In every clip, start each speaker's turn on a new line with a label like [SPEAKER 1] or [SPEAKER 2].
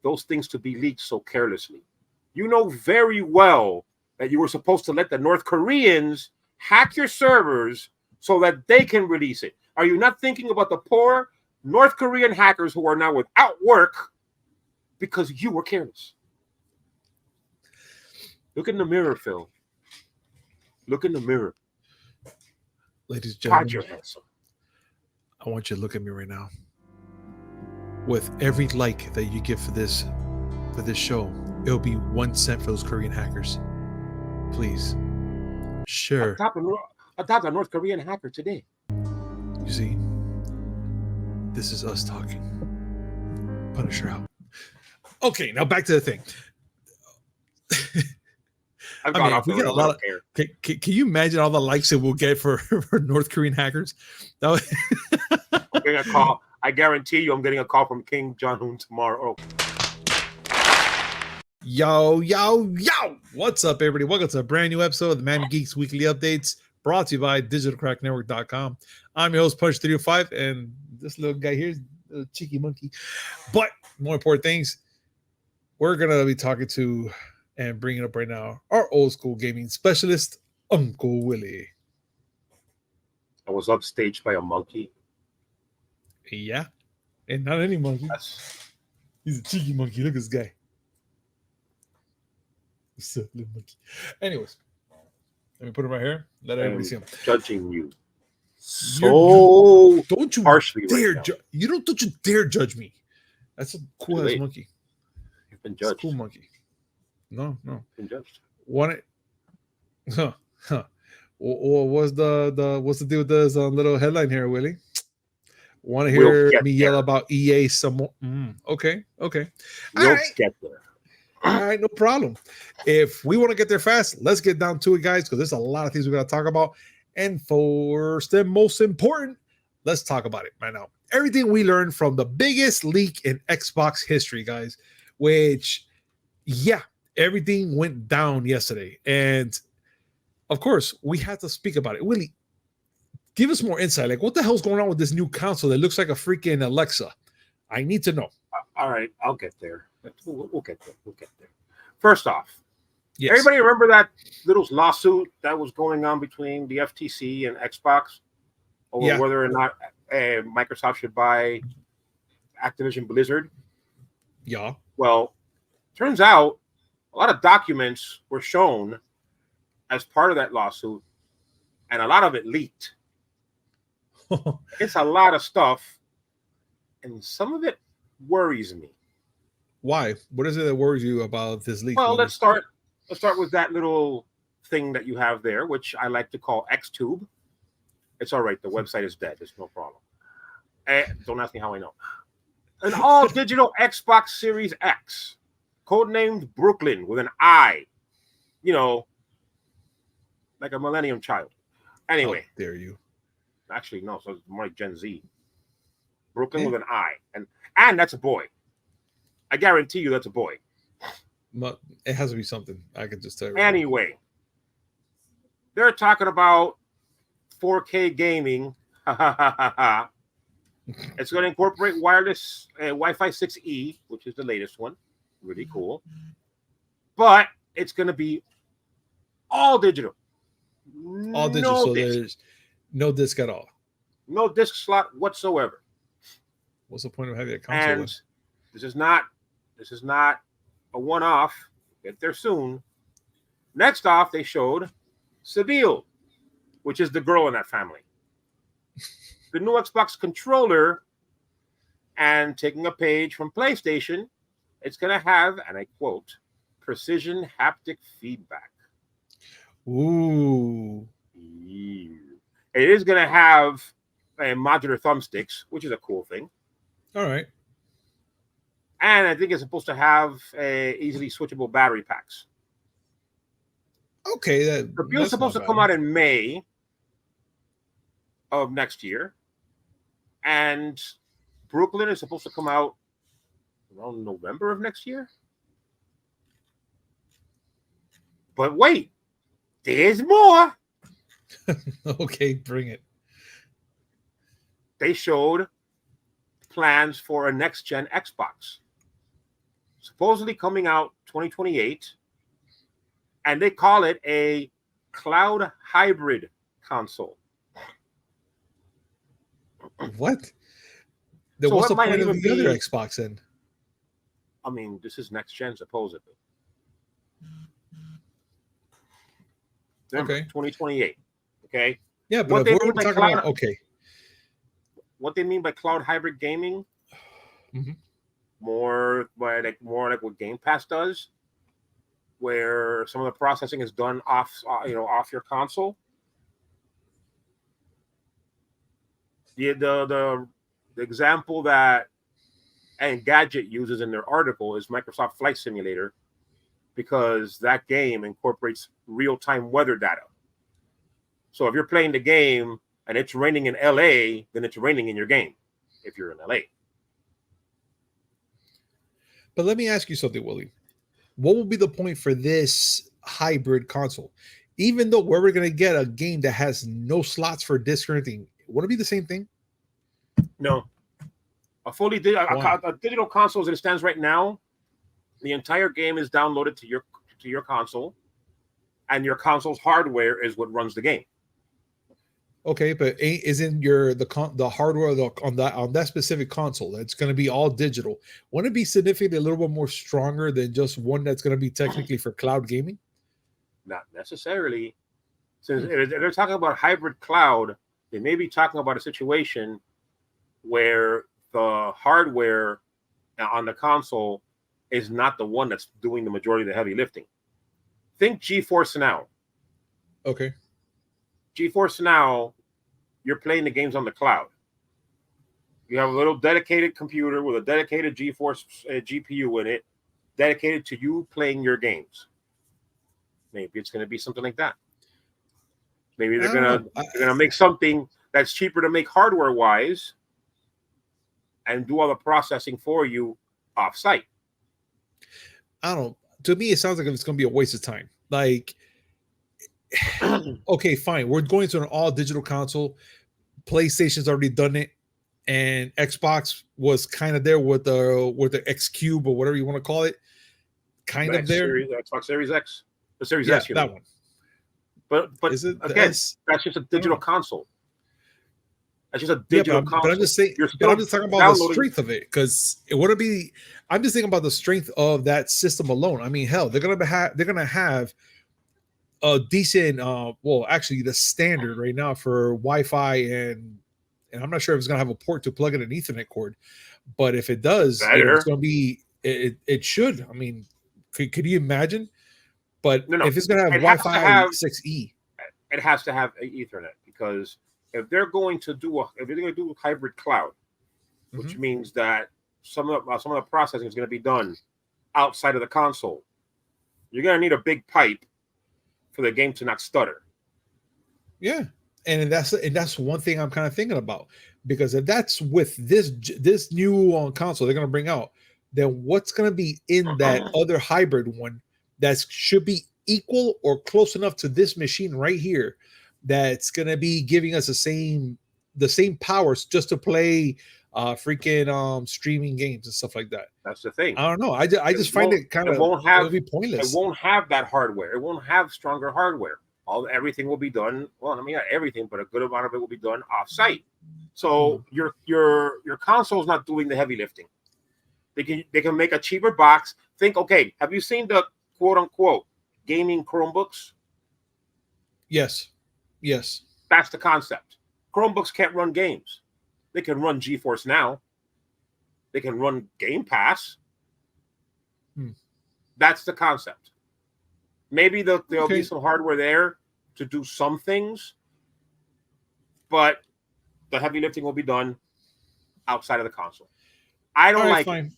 [SPEAKER 1] those things to be leaked so carelessly? You know very well that you were supposed to let the North Koreans hack your servers so that they can release it. Are you not thinking about the poor North Korean hackers who are now without work because you were careless? Look in the mirror, Phil. Look in the mirror.
[SPEAKER 2] Ladies and
[SPEAKER 1] Pat
[SPEAKER 2] gentlemen,
[SPEAKER 1] your handsome.
[SPEAKER 2] I want you to look at me right now. With every like that you give for this show, it'll be 1 cent for those Korean hackers. Please. Sure.
[SPEAKER 1] Adopt a North Korean hacker today.
[SPEAKER 2] You see, this is us talking. Punisher out. Okay, now back to the thing.
[SPEAKER 1] I've gone off
[SPEAKER 2] we get a lot of. Can you imagine all the likes that we'll get for North Korean hackers?
[SPEAKER 1] I'm getting a call. I guarantee you, I'm getting a call from King Jong-un tomorrow.
[SPEAKER 2] Yo! What's up, everybody? Welcome to a brand new episode of the Miami Geeks Weekly Updates, brought to you by DigitalCrackNetwork.com. I'm your host, Punch305, and this little guy here is a cheeky monkey. But more important things, we're going to be talking to and bringing up right now our old school gaming specialist, Uncle Willie.
[SPEAKER 1] I was upstaged by a monkey.
[SPEAKER 2] Yeah, and not any monkey. He's a cheeky monkey. Look at this guy. What's up, little monkey? Anyways, let me put him right here. Let everybody see him.
[SPEAKER 1] Judging you so
[SPEAKER 2] don't you
[SPEAKER 1] harshly
[SPEAKER 2] dare
[SPEAKER 1] right now.
[SPEAKER 2] Don't you dare judge me. That's a cool ass monkey.
[SPEAKER 1] You've been judged.
[SPEAKER 2] Cool monkey. No.
[SPEAKER 1] You've been judged.
[SPEAKER 2] What's the deal with this little headline here, Willie? Want to hear me yell about EA some more? Okay.
[SPEAKER 1] We'll
[SPEAKER 2] get there. All right, no problem. If we want to get there fast, let's get down to it, guys, because there's a lot of things we're going to talk about. And first and most important, let's talk about it right now. Everything we learned from the biggest leak in Xbox history, guys, which, yeah, everything went down yesterday. And, of course, we had to speak about it. Willie, give us more insight. Like, what the hell's going on with this new console that looks like a freaking Alexa? I need to know.
[SPEAKER 1] All right, I'll get there. We'll get there. First off,
[SPEAKER 2] yes.
[SPEAKER 1] Everybody remember that little lawsuit that was going on between the FTC and Xbox over whether or not Microsoft should buy Activision Blizzard?
[SPEAKER 2] Yeah.
[SPEAKER 1] Well, turns out a lot of documents were shown as part of that lawsuit, and a lot of it leaked. It's a lot of stuff, and some of it worries me.
[SPEAKER 2] Why? What is it that worries you about this leak?
[SPEAKER 1] Well, let's start with that little thing that you have there, which I like to call Xtube. It's all right. The website is dead. It's no problem. Don't ask me how I know. An all-digital Xbox Series X, codenamed Brooklyn with an I. You know, like a Millennium Child. Anyway.
[SPEAKER 2] How dare you?
[SPEAKER 1] Actually, no. So it's more like Gen Z. Brooklyn with an I. And that's a boy. I guarantee you that's a boy.
[SPEAKER 2] But it has to be something. I can just tell you.
[SPEAKER 1] Anyway, they're talking about 4K gaming. It's going to incorporate wireless Wi-Fi 6E, which is the latest one. Really cool. But it's going to be all digital.
[SPEAKER 2] All digital. So there's no disc at all.
[SPEAKER 1] No disc slot whatsoever.
[SPEAKER 2] What's the point of having a console?
[SPEAKER 1] And this is not a one-off. Get there soon. Next off, they showed Seville, which is the girl in that family. The new Xbox controller, and taking a page from PlayStation, it's going to have, and I quote, precision haptic feedback.
[SPEAKER 2] Ooh.
[SPEAKER 1] It is going to have modular thumbsticks, which is a cool thing.
[SPEAKER 2] All right.
[SPEAKER 1] And I think it's supposed to have easily switchable battery packs.
[SPEAKER 2] Okay.
[SPEAKER 1] The build's supposed to come out in May of next year. And Brooklyn is supposed to come out around November of next year. But wait, there's more.
[SPEAKER 2] Okay, bring it.
[SPEAKER 1] They showed plans for a next-gen Xbox. supposedly coming out 2028, and they call it a cloud hybrid console.
[SPEAKER 2] What? Then
[SPEAKER 1] So
[SPEAKER 2] what's
[SPEAKER 1] it
[SPEAKER 2] the
[SPEAKER 1] might
[SPEAKER 2] point of
[SPEAKER 1] even
[SPEAKER 2] the other
[SPEAKER 1] be.
[SPEAKER 2] Xbox then?
[SPEAKER 1] I mean, this is next gen supposedly. Remember,
[SPEAKER 2] Okay.
[SPEAKER 1] 2028. Okay.
[SPEAKER 2] Yeah, but
[SPEAKER 1] What
[SPEAKER 2] if
[SPEAKER 1] they
[SPEAKER 2] we're
[SPEAKER 1] mean
[SPEAKER 2] already
[SPEAKER 1] by
[SPEAKER 2] talking
[SPEAKER 1] cloud,
[SPEAKER 2] about okay.
[SPEAKER 1] what they mean by cloud hybrid gaming,
[SPEAKER 2] Mhm.
[SPEAKER 1] more like what Game Pass does, where some of the processing is done off your console. The example that Engadget uses in their article is Microsoft Flight Simulator, because that game incorporates real-time weather data. So if you're playing the game and it's raining in LA, then it's raining in your game if you're in LA.
[SPEAKER 2] But let me ask you something, Willie. What will be the point for this hybrid console? Even though we're going to get a game that has no slots for disc or anything, would it be the same thing?
[SPEAKER 1] No. A digital console as it stands right now, the entire game is downloaded to your console, and your console's hardware is what runs the game.
[SPEAKER 2] Okay, but isn't the hardware on that specific console that's going to be all digital? Wouldn't it be significantly a little bit more stronger than just one that's going to be technically for cloud gaming?
[SPEAKER 1] Not necessarily. Since they're talking about hybrid cloud, they may be talking about a situation where the hardware on the console is not the one that's doing the majority of the heavy lifting. Think GeForce Now.
[SPEAKER 2] Okay.
[SPEAKER 1] GeForce Now, you're playing the games on the cloud. You have a little dedicated computer with a dedicated GeForce GPU in it, dedicated to you playing your games. Maybe it's going to be something like that. Maybe they're gonna make something that's cheaper to make hardware wise, and do all the processing for you off site.
[SPEAKER 2] I don't know. To me, it sounds like it's going to be a waste of time. Like, okay, fine. We're going to an all digital console. PlayStation's already done it, and Xbox was kind of there with the X Cube or whatever you want to call it. Kind of there.
[SPEAKER 1] Xbox Series X. The Series
[SPEAKER 2] Yeah,
[SPEAKER 1] S.
[SPEAKER 2] that one.
[SPEAKER 1] But
[SPEAKER 2] is it
[SPEAKER 1] again,
[SPEAKER 2] S?
[SPEAKER 1] that's just a digital console. That's just a digital console.
[SPEAKER 2] But I'm just saying. But I'm just talking about the strength of it, because it wouldn't be. I'm just thinking about the strength of that system alone. I mean, hell, they're gonna have a decent. Well, actually, the standard right now for Wi-Fi and I'm not sure if it's gonna have a port to plug in an Ethernet cord, but if it does, it's gonna be. It should. I mean, could you imagine? But if it's gonna have Wi-Fi 6E,
[SPEAKER 1] it has to have Ethernet, because if they're going to do hybrid cloud, which means that some of the processing is going to be done outside of the console, you're going to need a big pipe for the game to not stutter.
[SPEAKER 2] Yeah, and that's one thing I'm kind of thinking about, because if that's with this new console they're going to bring out, then what's going to be in that other hybrid one that should be equal or close enough to this machine right here, that's going to be giving us the same powers just to play freaking streaming games and stuff like that.
[SPEAKER 1] That's the thing.
[SPEAKER 2] I don't know. I just find it kind of it'll be pointless.
[SPEAKER 1] It won't have that hardware. It won't have stronger hardware. Everything will be done. Well, I mean, not everything, but a good amount of it will be done off-site. So your console is not doing the heavy lifting. They can make a cheaper box. Think, okay, have you seen the quote unquote gaming Chromebooks?
[SPEAKER 2] Yes.
[SPEAKER 1] That's the concept. Chromebooks can't run games. They can run GeForce Now. They can run Game Pass. That's the concept. Maybe there'll be some hardware there to do some things, but the heavy lifting will be done outside of the console. I don't like it.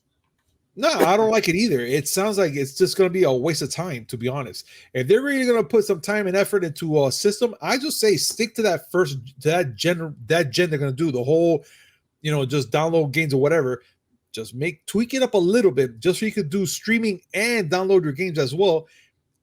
[SPEAKER 2] No, I don't like it either. It sounds like it's just going to be a waste of time, to be honest. If they're really going to put some time and effort into a system, I just say stick to that gen they're going to do the whole, just download games or whatever. Just tweak it up a little bit, just so you could do streaming and download your games as well,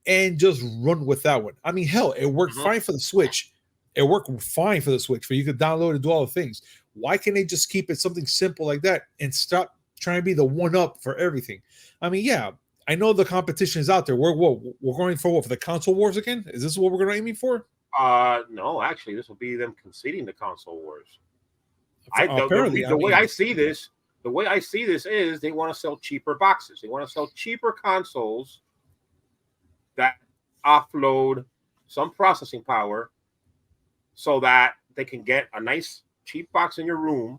[SPEAKER 2] and just run with that one. I mean, hell, it worked fine for the Switch. It worked fine for the Switch, for you could download and do all the things. Why can't they just keep it something simple like that and stop trying to be the one up for everything. I mean, yeah, I know the competition is out there. We're going for what, for the console wars again? Is this what we're going to aiming for?
[SPEAKER 1] No, actually, this will be them conceding the console wars.
[SPEAKER 2] Apparently,
[SPEAKER 1] the way I see this is they want to sell cheaper boxes. They want to sell cheaper consoles that offload some processing power so that they can get a nice cheap box in your room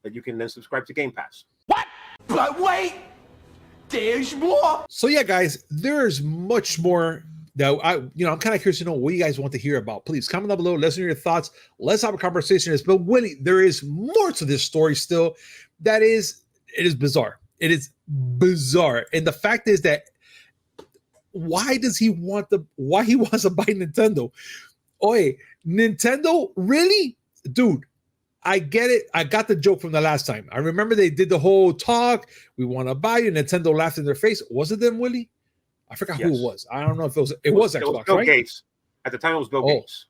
[SPEAKER 1] that you can then subscribe to Game Pass.
[SPEAKER 3] What? But wait, there's more.
[SPEAKER 2] So yeah, guys, there's much more that I'm kind of curious to know what you guys want to hear about. Please comment down below. Let's know your thoughts. Let's have a conversation. But Willie, there is more to this story still. It is bizarre. It is bizarre. And the fact is that why he wants to buy Nintendo? Oye, Nintendo, really? Dude, I get it. I got the joke from the last time. I remember they did the whole talk. We want to buy you. Nintendo laughed in their face. Was it them, Willie? I forgot who it was. I don't know if it was Xbox,
[SPEAKER 1] it was Bill
[SPEAKER 2] right?
[SPEAKER 1] Gates. At the time, it was Bill Gates.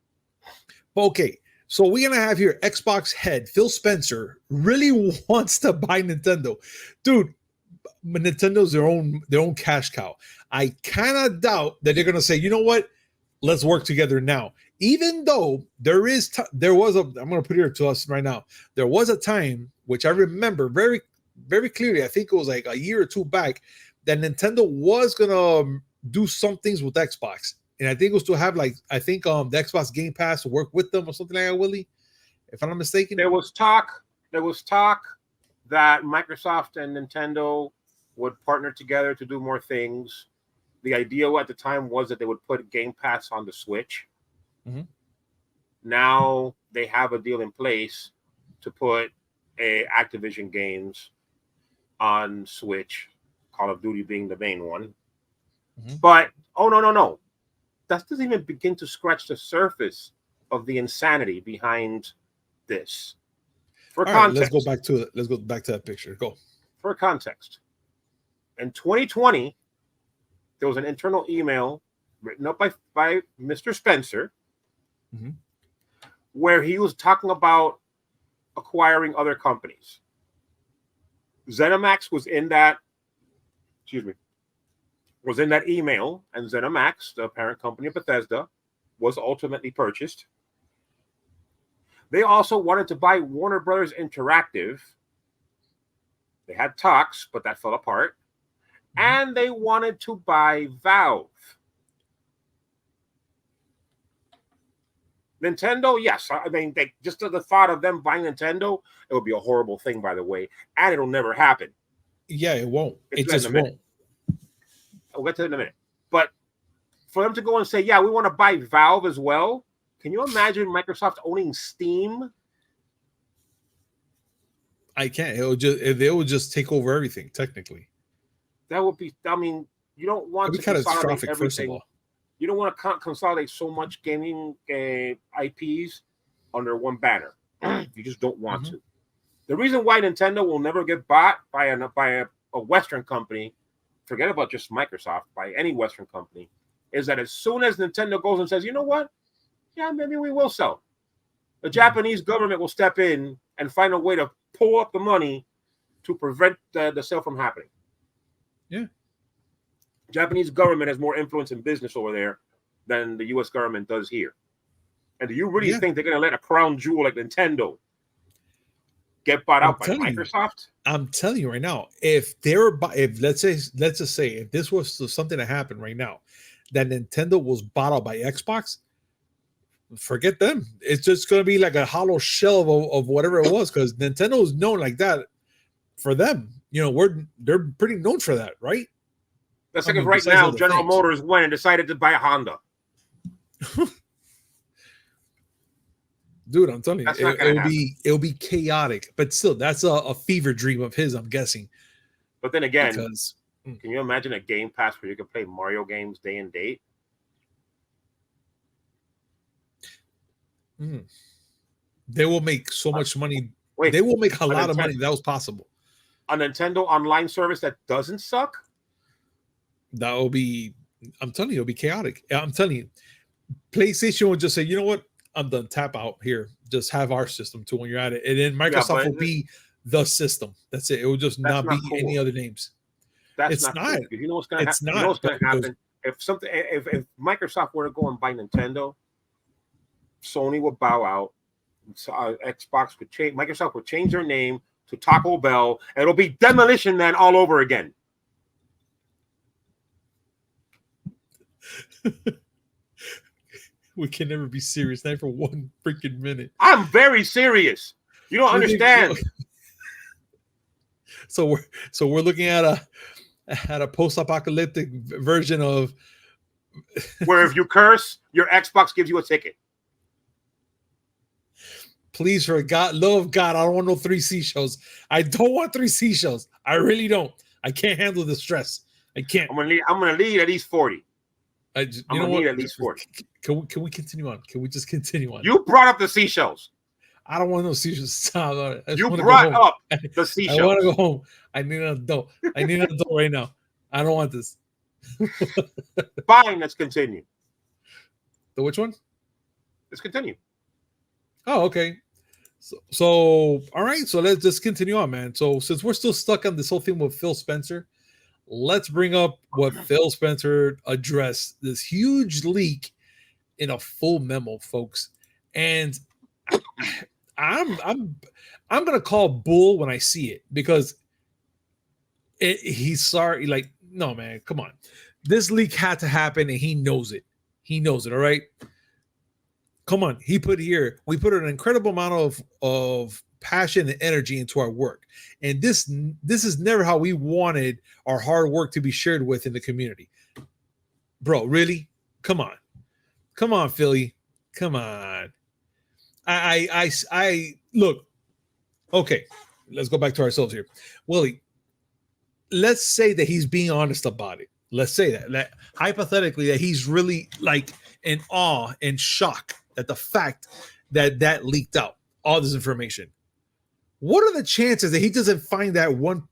[SPEAKER 2] Okay. So we're going to have here Xbox head Phil Spencer really wants to buy Nintendo. Dude, Nintendo's their own cash cow. I kind of doubt that they're going to say, you know what? Let's work together now. Even though I'm going to put it here to us right now. There was a time, which I remember very, very clearly. I think it was like a year or two back, that Nintendo was going to do some things with Xbox. And I think it was to have the Xbox Game Pass to work with them or something like that, Willie, if I'm not mistaken.
[SPEAKER 1] There was talk that Microsoft and Nintendo would partner together to do more things. The idea at the time was that they would put Game Pass on the Switch.
[SPEAKER 2] Mm-hmm.
[SPEAKER 1] Now they have a deal in place to put Activision games on Switch, Call of Duty being the main one.
[SPEAKER 2] Mm-hmm.
[SPEAKER 1] But, no. That doesn't even begin to scratch the surface of the insanity behind this. For context,
[SPEAKER 2] let's go back to that picture. Go.
[SPEAKER 1] For context, in 2020, there was an internal email written up by Mr. Spencer,
[SPEAKER 2] mm-hmm.
[SPEAKER 1] where he was talking about acquiring other companies. ZeniMax was in that. Was in that email, and ZeniMax, the parent company of Bethesda, was ultimately purchased. They also wanted to buy Warner Brothers Interactive. They had talks, but that fell apart. And they wanted to buy Valve. Nintendo, yes. I mean, just the thought of them buying Nintendo, it would be a horrible thing, by the way. And it'll never happen.
[SPEAKER 2] Yeah, it won't. It just won't.
[SPEAKER 1] We'll get to it in a minute. But for them to go and say, yeah, we want to buy Valve as well. Can you imagine Microsoft owning Steam?
[SPEAKER 2] I can't. They would just take over everything, technically.
[SPEAKER 1] That would be, you don't want to consolidate everything. First of all. You don't want to consolidate so much gaming IPs under one banner. You just don't want to. The reason why Nintendo will never get bought by a Western company, forget about just Microsoft, by any Western company, is that as soon as Nintendo goes and says, you know what? Yeah, maybe we will sell. The Japanese government will step in and find a way to pull up the money to prevent the sale from happening.
[SPEAKER 2] Yeah.
[SPEAKER 1] Japanese government has more influence in business over there than the U.S. government does here. And do you really think they're going to let a crown jewel like Nintendo get bought out by Microsoft?
[SPEAKER 2] I'm telling you right now, if let's just say if this was something that happened right now, that Nintendo was bought out by Xbox, forget them. It's just going to be like a hollow shell of whatever it was, because Nintendo is known like that. For them, they're pretty known for that, right?
[SPEAKER 1] That's like if right now General Motors went and decided to buy a Honda.
[SPEAKER 2] Dude, I'm telling you, it'll be chaotic. But still, that's a fever dream of his, I'm guessing.
[SPEAKER 1] But then again, can you imagine a Game Pass where you can play Mario games day and date?
[SPEAKER 2] They will make so much money. They will make a lot of money. That was possible.
[SPEAKER 1] A Nintendo online service that doesn't suck?
[SPEAKER 2] That will be, I'm telling you, it'll be chaotic. I'm telling you, PlayStation will just say, you know what? I'm done. Tap out here. Just have our system too when you're at it. And then Microsoft will be the system. That's it. It will just not be
[SPEAKER 1] cool.
[SPEAKER 2] any other names.
[SPEAKER 1] That's
[SPEAKER 2] It's
[SPEAKER 1] not.
[SPEAKER 2] not.
[SPEAKER 1] Cool. You know what's going to happen?
[SPEAKER 2] Not.
[SPEAKER 1] You know what's going to happen? If Microsoft were to go and buy Nintendo, Sony would bow out. Xbox would change. Microsoft would change their name to Taco Bell, and it'll be Demolition Man all over again.
[SPEAKER 2] We can never be serious, not for one freaking minute.
[SPEAKER 1] I'm very serious. You don't understand.
[SPEAKER 2] So we're looking at a post-apocalyptic version of
[SPEAKER 1] where if you curse, your Xbox gives you a ticket.
[SPEAKER 2] Please, for God, love of God, I don't want no 3 seashells. I don't want 3 seashells. I really don't. I can't handle the stress. I can't.
[SPEAKER 1] I'm gonna need at least 40.
[SPEAKER 2] I'm gonna need
[SPEAKER 1] at least 40.
[SPEAKER 2] Can we continue on? Can we just continue on?
[SPEAKER 1] You brought up the seashells.
[SPEAKER 2] I don't want no seashells. Stop.
[SPEAKER 1] You brought up the seashells.
[SPEAKER 2] I want to go home. I need an adult. I need an adult right now. I don't want this.
[SPEAKER 1] Fine, let's continue.
[SPEAKER 2] The which one?
[SPEAKER 1] Let's continue.
[SPEAKER 2] Oh, okay. So all right. So let's just continue on, man. So since we're still stuck on this whole thing with Phil Spencer, let's bring up what Phil Spencer addressed, this huge leak in a full memo, folks. And I'm gonna call bull when I see it, because he's sorry. Like, no, man, come on. This leak had to happen, and he knows it. He knows it. All right. Come on. We put an incredible amount of passion and energy into our work. And this is never how we wanted our hard work to be shared with in the community. Bro, really? Come on, Philly. Come on. I look. Okay, let's go back to ourselves here. Willie, let's say that he's being honest about it. Let's say that hypothetically that he's really like in awe and shock at the fact that leaked out all this information. What are the chances that he doesn't find that one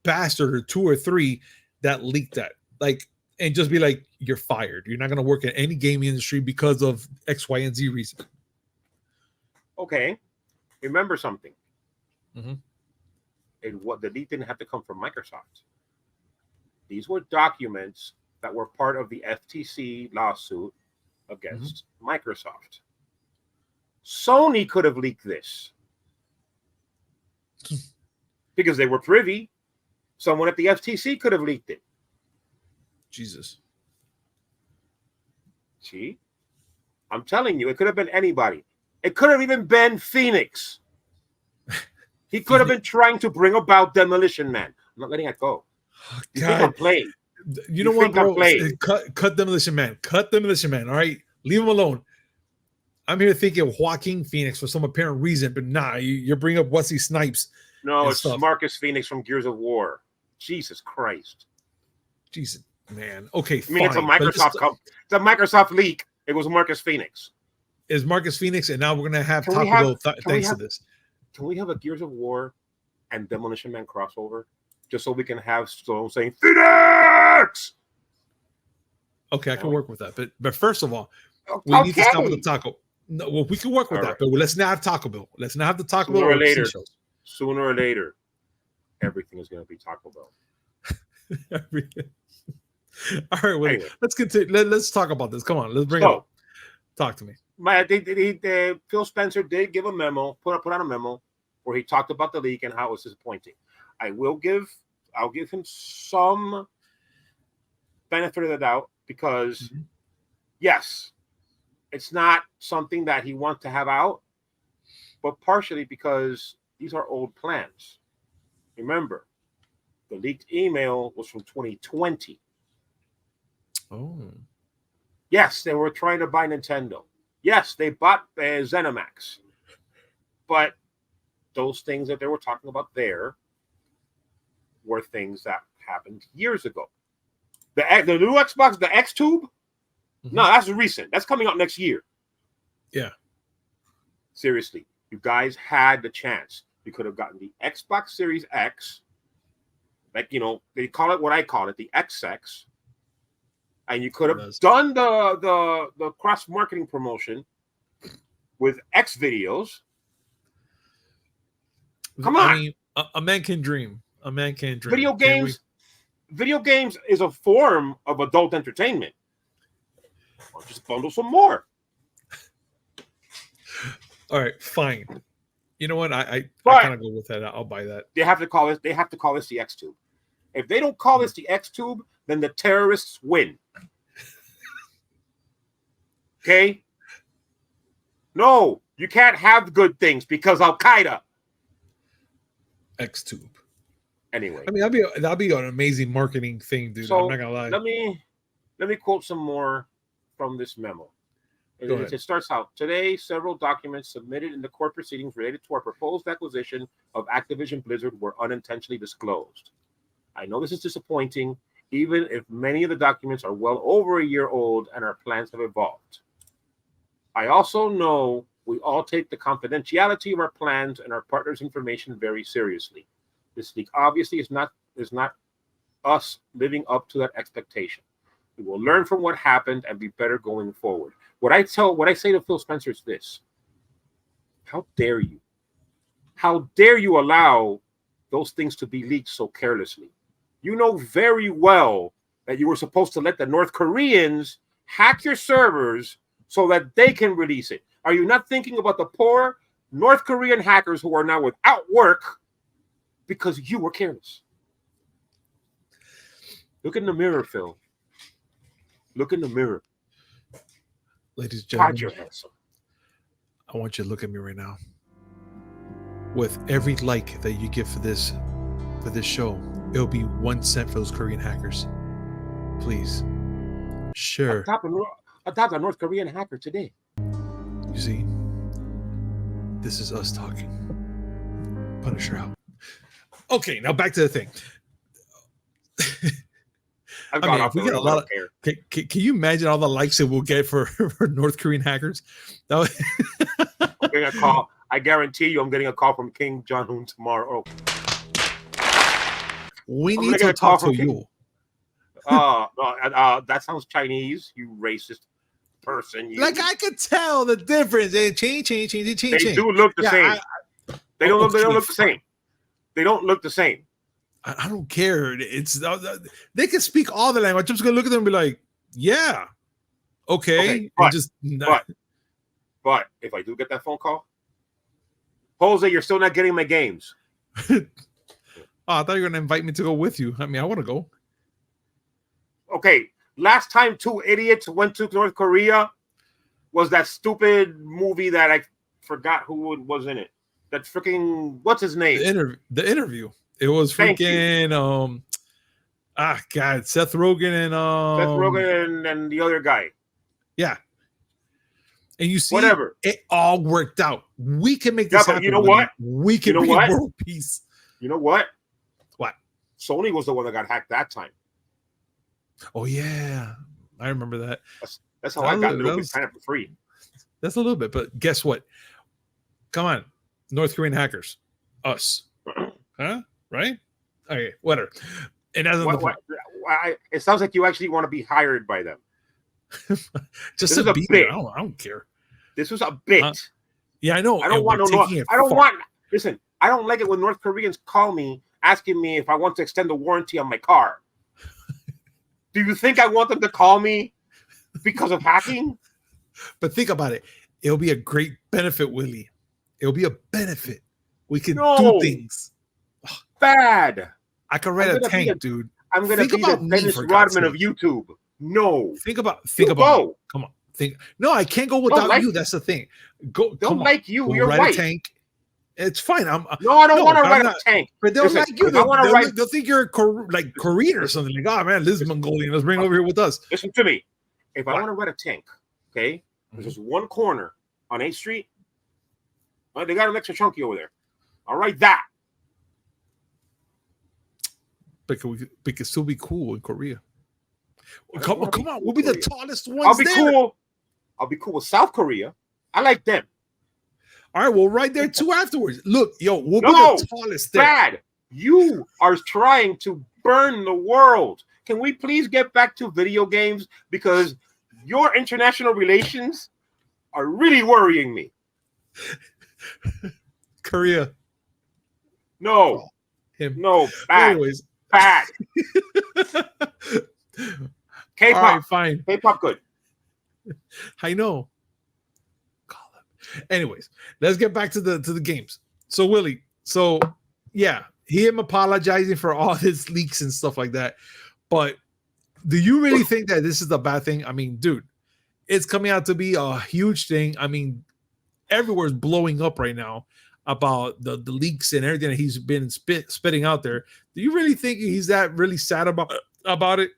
[SPEAKER 2] bastard or 2 or 3 that leaked that, like, and just be like, you're fired. You're not going to work in any gaming industry because of X, Y, and Z reason.
[SPEAKER 1] Okay. Remember something.
[SPEAKER 2] Mm-hmm.
[SPEAKER 1] And what the leak didn't have to come from Microsoft. These were documents that were part of the FTC lawsuit against Microsoft. Sony could have leaked this because they were privy. Someone at the FTC could have leaked it.
[SPEAKER 2] Jesus.
[SPEAKER 1] See? I'm telling you, it could have been anybody. It could have even been Phoenix. He could have been trying to bring about Demolition Man. I'm not letting it go. You think I'm playing?
[SPEAKER 2] You know what, bro? Cut Demolition Man. Cut Demolition Man. All right, leave him alone. I'm here thinking of Joaquin Phoenix for some apparent reason, but nah, you're bringing up Wesley Snipes.
[SPEAKER 1] No, it's stuff. Marcus Phoenix from Gears of War. Jesus Christ.
[SPEAKER 2] Jesus, man. Okay,
[SPEAKER 1] I mean, fine. It's a Microsoft leak. It was Marcus Phoenix.
[SPEAKER 2] Is Marcus Phoenix, and now we're gonna have Taco Bell thanks to this.
[SPEAKER 1] Can we have a Gears of War and Demolition Man crossover, just so we can have Stone saying Phoenix?
[SPEAKER 2] Okay, I can work with that, but first of all, we need to stop with the taco. No, well, we can work with that, but let's not have Taco Bell. Let's not have the Taco Bell.
[SPEAKER 1] Sooner or later, everything is going to be Taco Bell.
[SPEAKER 2] All right, well, anyway. Let's continue. Let's talk about this. Come on, let's bring it up. Talk to me.
[SPEAKER 1] Phil Spencer did give a memo, put out a memo where he talked about the leak and how it was disappointing. I'll give him some benefit of the doubt because, yes, it's not something that he wants to have out, but partially because these are old plans. Remember, the leaked email was from 2020.
[SPEAKER 2] Oh.
[SPEAKER 1] Yes, they were trying to buy Nintendo. Yes, they bought ZeniMax. But those things that they were talking about there were things that happened years ago. The new Xbox, the X-Tube? No, that's recent. That's coming out next year.
[SPEAKER 2] Yeah.
[SPEAKER 1] Seriously, you guys had the chance. You could have gotten the Xbox Series X. Like, they call it what I call it, the XX. And you could have done the cross-marketing promotion with X videos. Come on.
[SPEAKER 2] A man can dream. A man can dream.
[SPEAKER 1] Video games is a form of adult entertainment. Or just bundle some more.
[SPEAKER 2] All right, fine. You know what? I kind of go with that. I'll buy that.
[SPEAKER 1] They have to call this the X Tube. If they don't call this the X Tube, then the terrorists win. Okay? No, you can't have good things because Al Qaeda.
[SPEAKER 2] X Tube.
[SPEAKER 1] Anyway,
[SPEAKER 2] I mean, that'll be an amazing marketing thing, dude.
[SPEAKER 1] So
[SPEAKER 2] I'm not gonna lie.
[SPEAKER 1] Let me quote some more from this memo. It starts out today. Several documents submitted in the court proceedings related to our proposed acquisition of Activision Blizzard were unintentionally disclosed. I know this is disappointing, even if many of the documents are well over a year old and our plans have evolved. I also know we all take the confidentiality of our plans and our partners' information very seriously. This leak obviously is not us living up to that expectation. We will learn from what happened and be better going forward. What I say to Phil Spencer is this: how dare you? How dare you allow those things to be leaked so carelessly? You know very well that you were supposed to let the North Koreans hack your servers so that they can release it. Are you not thinking about the poor North Korean hackers who are now without work because you were careless? Look in the mirror, Phil. Look in the mirror.
[SPEAKER 2] Ladies and gentlemen,
[SPEAKER 1] your handsome.
[SPEAKER 2] I want you to look at me right now. With every like that you give for this show, it'll be 1 cent for those Korean hackers. Please. Sure.
[SPEAKER 1] Adopt a North Korean hacker today.
[SPEAKER 2] You see, this is us talking. Punisher out. Okay, now back to the thing.
[SPEAKER 1] I've gone off
[SPEAKER 2] we get a lot of. Can you imagine all the likes that we'll get for North Korean hackers?
[SPEAKER 1] I'm getting a call. I guarantee you, I'm getting a call from King Jong-un tomorrow.
[SPEAKER 2] We need to talk to you.
[SPEAKER 1] That sounds Chinese. You racist person. You.
[SPEAKER 2] Like I could tell the difference. They
[SPEAKER 1] do look the same. They don't look the same. They don't look the same.
[SPEAKER 2] I don't care. It's they can speak all the language. I'm just gonna look at them and be like, yeah, okay.
[SPEAKER 1] But if I do get that phone call, Jose, you're still not getting my games.
[SPEAKER 2] I thought you were gonna invite me to go with you. I mean, I want to go.
[SPEAKER 1] Okay, last time 2 idiots went to North Korea was that stupid movie that I forgot who was in it. That freaking what's his name?
[SPEAKER 2] The interview. It was freaking Seth Rogen
[SPEAKER 1] and the other guy.
[SPEAKER 2] Yeah. And you see,
[SPEAKER 1] whatever.
[SPEAKER 2] It all worked out. We can make this happen.
[SPEAKER 1] You know what?
[SPEAKER 2] We can bring world peace.
[SPEAKER 1] You know what?
[SPEAKER 2] What?
[SPEAKER 1] Sony was the one that got hacked that time.
[SPEAKER 2] Oh yeah, I remember that.
[SPEAKER 1] That's how I got Little Big Planet for free.
[SPEAKER 2] That's a little bit, but guess what? Come on, North Korean hackers, us, huh? Right? Okay, whatever. It doesn't.
[SPEAKER 1] It sounds like you actually want to be hired by them.
[SPEAKER 2] Just a bit. I don't care.
[SPEAKER 1] This was a bit.
[SPEAKER 2] Yeah, I know.
[SPEAKER 1] I don't want Listen, I don't like it when North Koreans call me asking me if I want to extend the warranty on my car. Do you think I want them to call me because of hacking?
[SPEAKER 2] But think about it. It'll be a great benefit, Willie. It'll be a benefit. We can do things.
[SPEAKER 1] Bad.
[SPEAKER 2] I can ride a tank, dude.
[SPEAKER 1] I'm going to be the Dennis Rodman of YouTube. No.
[SPEAKER 2] Think about it. Come on. No, I can't go without you. That's the thing.
[SPEAKER 1] Don't like you. You're
[SPEAKER 2] ride
[SPEAKER 1] white.
[SPEAKER 2] A tank. It's fine. I don't
[SPEAKER 1] want to ride a tank.
[SPEAKER 2] But they'll like you. They'll think you're like Korean or something. Like, oh man, this is Mongolian. Let's bring it over here with us.
[SPEAKER 1] Listen to me. If I want to ride a tank, okay, there's just one corner on 8th Street. They got an extra chunky over there. I'll ride that.
[SPEAKER 2] But we can still be cool in Korea. Come on. We'll be the tallest ones.
[SPEAKER 1] I'll be cool. I'll be cool with South Korea. I like them.
[SPEAKER 2] All right, we'll ride there too afterwards. Look, we'll be the tallest there.
[SPEAKER 1] Bad. You are trying to burn the world. Can we please get back to video games? Because your international relations are really worrying me.
[SPEAKER 2] Korea.
[SPEAKER 1] No,
[SPEAKER 2] Him.
[SPEAKER 1] no, bad,
[SPEAKER 2] Anyways.
[SPEAKER 1] bad. K-pop,
[SPEAKER 2] All right, fine.
[SPEAKER 1] K-pop, good.
[SPEAKER 2] I know. Anyways, let's get back to the games. So Willie, so yeah, him apologizing for all his leaks and stuff like that. But do you really think that this is a bad thing? I mean, dude, it's coming out to be a huge thing. I mean, everywhere's blowing up right now about the leaks and everything that he's been spitting out there. Do you really think he's that really sad about it?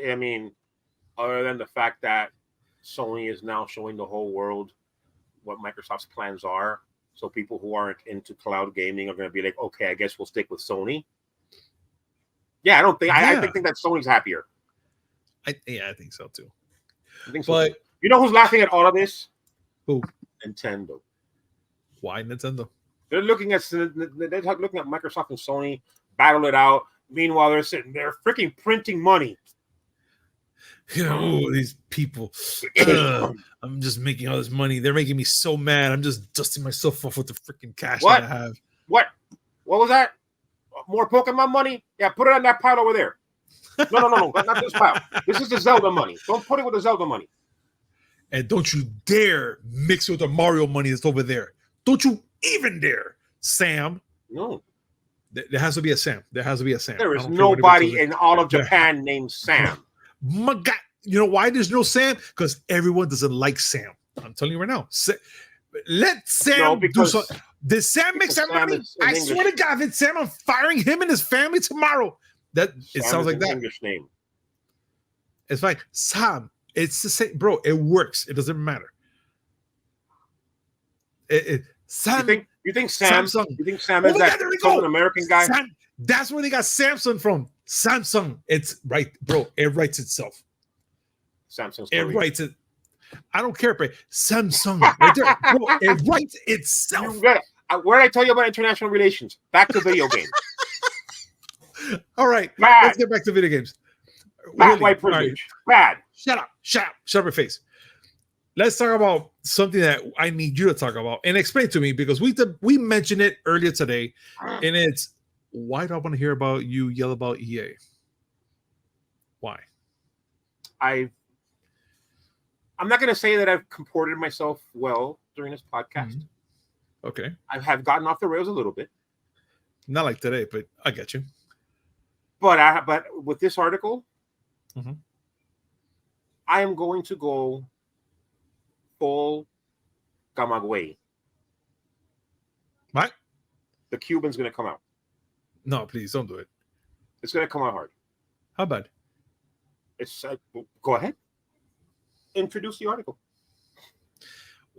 [SPEAKER 1] I mean, other than the fact that Sony is now showing the whole world what Microsoft's plans are, so people who aren't into cloud gaming are going to be like, okay, I guess we'll stick with Sony. Yeah, I don't think I think that Sony's happier.
[SPEAKER 2] I think so too.
[SPEAKER 1] I think so.
[SPEAKER 2] But
[SPEAKER 1] too. You know who's laughing at all of this?
[SPEAKER 2] Who?
[SPEAKER 1] Nintendo.
[SPEAKER 2] Why Nintendo?
[SPEAKER 1] They're looking at Microsoft and Sony battle it out. Meanwhile, they're sitting there freaking printing money.
[SPEAKER 2] Oh, these people. I'm just making all this money. They're making me so mad. I'm just dusting myself off with the freaking cash that I have.
[SPEAKER 1] What was that? More Pokemon money? Yeah, put it on that pile over there. No, not this pile. This is the Zelda money. Don't put it with the Zelda money.
[SPEAKER 2] And don't you dare mix it with the Mario money that's over there. Don't you even dare, Sam.
[SPEAKER 1] No.
[SPEAKER 2] There has to be a Sam. There has to be a Sam.
[SPEAKER 1] There is nobody in all of Japan named Sam.
[SPEAKER 2] My God. You know why there's no Sam? Because everyone doesn't like Sam. I'm telling you right now. Let Sam do something. Did Sam make some money? I swear to God, if it's Sam, I'm firing him and his family tomorrow. It sounds like that.
[SPEAKER 1] English name.
[SPEAKER 2] It's fine. Sam. It's the same, bro. It works. It doesn't matter. Sam.
[SPEAKER 1] You think Sam?
[SPEAKER 2] Samsung.
[SPEAKER 1] You think Sam is that Southern American guy?
[SPEAKER 2] Sam, that's where they got Samsung from. Samsung. It's right, bro. It writes itself.
[SPEAKER 1] Samsung's
[SPEAKER 2] it writes it. I don't care, but Samsung. Right there, bro, it writes itself.
[SPEAKER 1] You got it. Where did I tell you about international relations? Back to video games.
[SPEAKER 2] All right,
[SPEAKER 1] bad.
[SPEAKER 2] Let's get back to video games.
[SPEAKER 1] Bad white privilege. Right.
[SPEAKER 2] Bad. Shut up your face. Let's talk about something that I need you to talk about and explain to me, because we mentioned it earlier today, and it's why do I want to hear about you yell about EA? Why?
[SPEAKER 1] I'm not going to say that I've comported myself well during this podcast.
[SPEAKER 2] Mm-hmm. Okay.
[SPEAKER 1] I have gotten off the rails a little bit.
[SPEAKER 2] Not like today, but I get you.
[SPEAKER 1] But with this article,
[SPEAKER 2] mm-hmm.
[SPEAKER 1] I am going to go full Camagüey.
[SPEAKER 2] What?
[SPEAKER 1] The Cuban's going to come out.
[SPEAKER 2] No, please don't do it.
[SPEAKER 1] It's going to come out hard.
[SPEAKER 2] How bad?
[SPEAKER 1] It's go ahead. Introduce the article.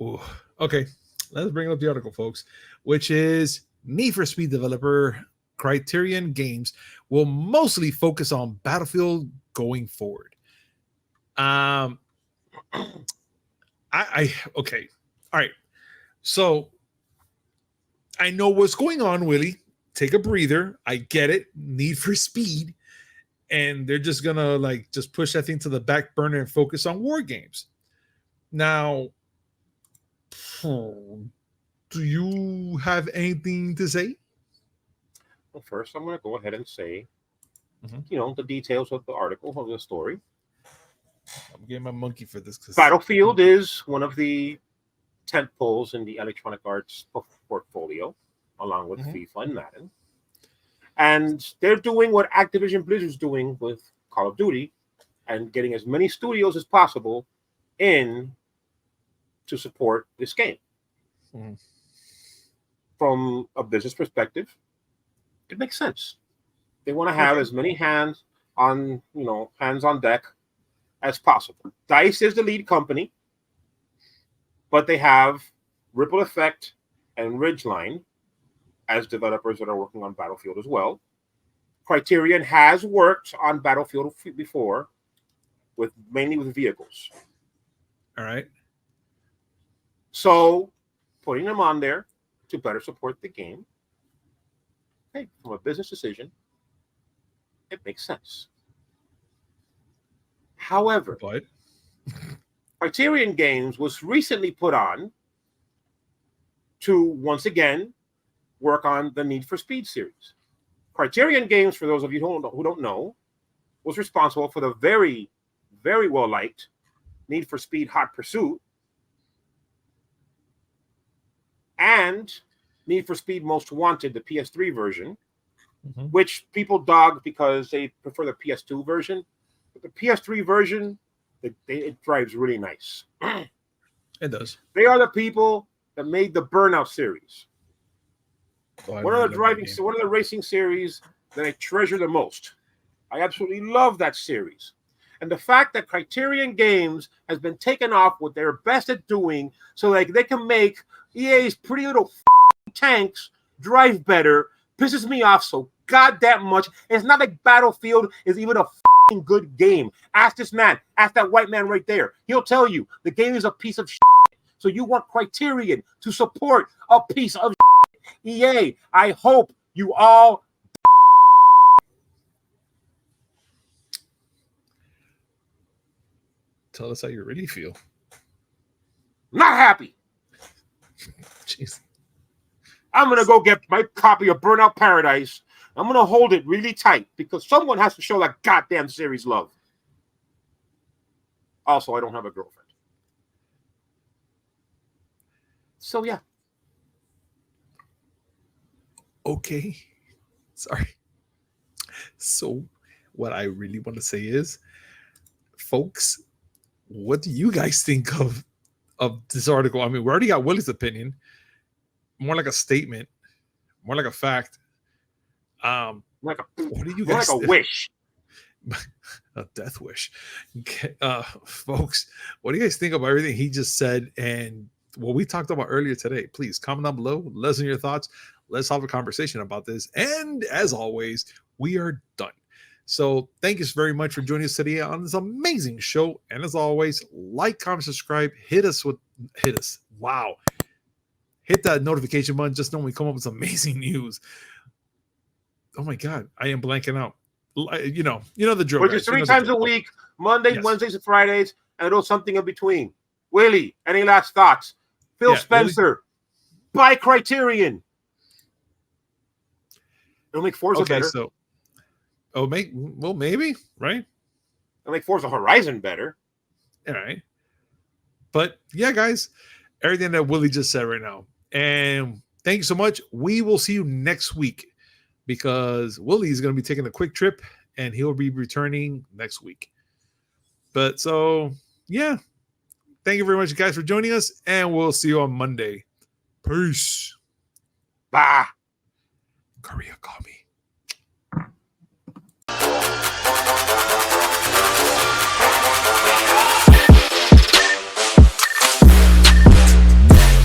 [SPEAKER 2] Ooh, okay, let's bring up the article, folks, which is Need for Speed developer Criterion Games will mostly focus on Battlefield going forward. Okay. All right. So I know what's going on, Willie. Take a breather. I get it. Need for Speed. And they're just gonna just push that thing to the back burner and focus on war games. Now, do you have anything to say?
[SPEAKER 1] Well, first, I'm going to go ahead and say, the details of the article, of the story.
[SPEAKER 2] I'm getting my monkey for this.
[SPEAKER 1] Battlefield is one of the tent poles in the Electronic Arts portfolio, along with FIFA and Madden. And they're doing what Activision Blizzard's doing with Call of Duty and getting as many studios as possible in to support this game.
[SPEAKER 2] Mm-hmm.
[SPEAKER 1] From a business perspective, it makes sense. They want to have as many hands on deck as possible. DICE is the lead company, but they have Ripple Effect and Ridgeline as developers that are working on Battlefield as well. Criterion has worked on Battlefield before, mainly with vehicles.
[SPEAKER 2] All right.
[SPEAKER 1] So putting them on there to better support the game, hey, from a business decision, it makes sense. However, Criterion Games was recently put on to once again work on the Need for Speed series. Criterion Games, for those of you who don't know, was responsible for the very, very well-liked Need for Speed Hot Pursuit and Need for Speed Most Wanted, the PS3 version, which people dog because they prefer the PS2 version. But the PS3 version, it drives really nice.
[SPEAKER 2] It does.
[SPEAKER 1] They are the people that made the Burnout series. One of the racing series that I treasure the most. I absolutely love that series. And the fact that Criterion Games has been taken off what they're best at doing so like they can make EA's pretty little tanks drive better pisses me off so goddamn much. It's not like Battlefield is even a good game. Ask this man. Ask that white man right there. He'll tell you the game is a piece of shit. So you want Criterion to support a piece of shit. EA, I hope you all
[SPEAKER 2] tell us how you really feel.
[SPEAKER 1] not happy.
[SPEAKER 2] Jeez.
[SPEAKER 1] I'm going to go get my copy of Burnout Paradise. I'm going to hold it really tight because someone has to show that goddamn series love. Also, I don't have a girlfriend. So, yeah.
[SPEAKER 2] Okay. Sorry. So, what I really want to say is, folks, what do you guys think of this article? I mean, we already got Willie's opinion. More like a statement, more like a fact.
[SPEAKER 1] What do you
[SPEAKER 2] guys?
[SPEAKER 1] Like a wish.
[SPEAKER 2] A death wish. Okay, folks, what do you guys think about everything he just said and what we talked about earlier today? Please comment down below. Let us know your thoughts. Let's have a conversation about this. And as always, we are done. So thank you very much for joining us today on this amazing show. And as always, like, comment, subscribe. Hit us. Wow. Hit that notification button. Just know when we come up with some amazing news. Oh my God, I am blanking out. You know the drill.
[SPEAKER 1] Which is 3 times a week, Mondays, yes. Wednesdays, and Fridays, and a little something in between. Willie, any last thoughts? Phil Spencer, Willie? Buy Criterion. It'll make Forza better.
[SPEAKER 2] So, maybe, right?
[SPEAKER 1] It'll make Forza Horizon better.
[SPEAKER 2] All right. But yeah, guys, everything that Willie just said right now. And thank you so much. We will see you next week because Willie is going to be taking a quick trip and he'll be returning next week. But so, yeah. Thank you very much, guys, for joining us. And we'll see you on Monday. Peace.
[SPEAKER 1] Bye.
[SPEAKER 2] Korea, call me.